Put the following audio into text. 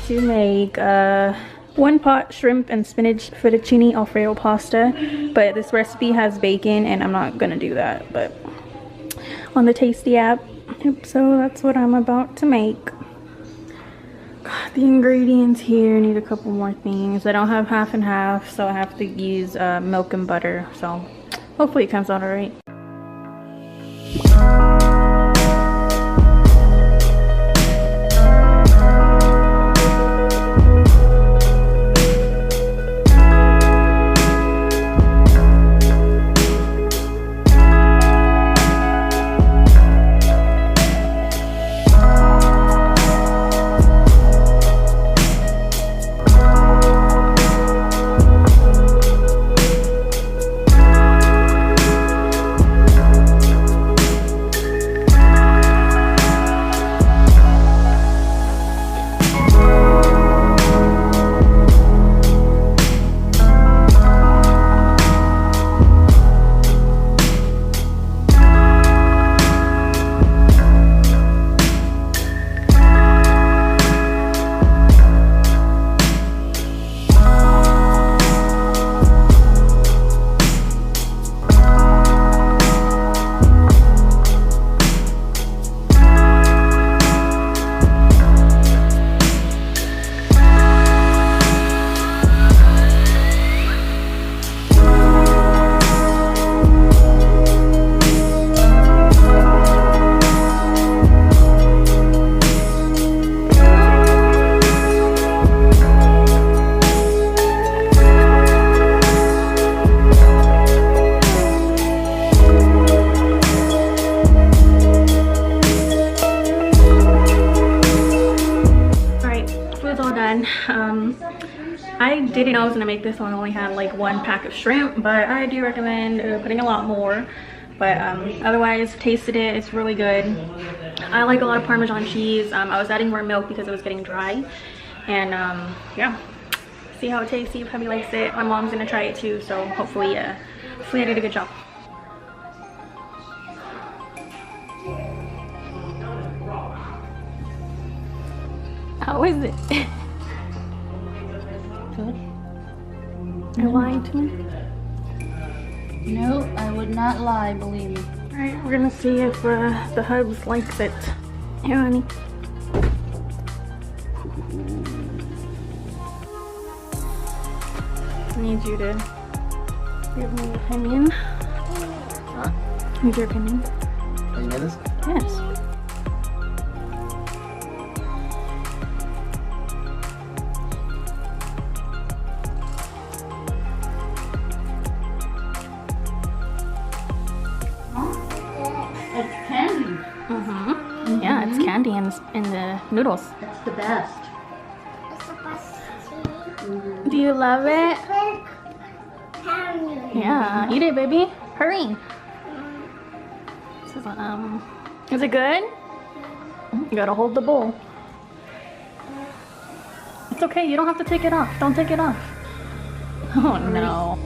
to make one pot shrimp and spinach fettuccine Alfredo pasta, but this recipe has bacon and I'm not gonna do that, but on the Tasty app. Yep, so that's what I'm about to make. God, the ingredients here need a couple more things. I don't have half and half, so I have to use milk and butter, so hopefully it comes out all right. I didn't know I was gonna make this one. I only had like one pack of shrimp, but I do recommend putting a lot more. But otherwise, tasted it, it's really good. I like a lot of Parmesan cheese. I was adding more milk because it was getting dry. And yeah, see how it tastes, see if hubby likes it. My mom's gonna try it too, so hopefully I did a good job. How is it? Good. You're lying to me? No, I would not lie, believe me. Alright, we're gonna see if the hubs likes it. Here, honey. I need you to give me an opinion. Need your opinion? Are you this? Yes. It's candy. Yeah, it's candy in the noodles. It's the best. Do you love it? Yeah, eat it, baby. Hurry. This is it good? You gotta hold the bowl. It's okay, you don't have to take it off. Don't take it off. Oh no.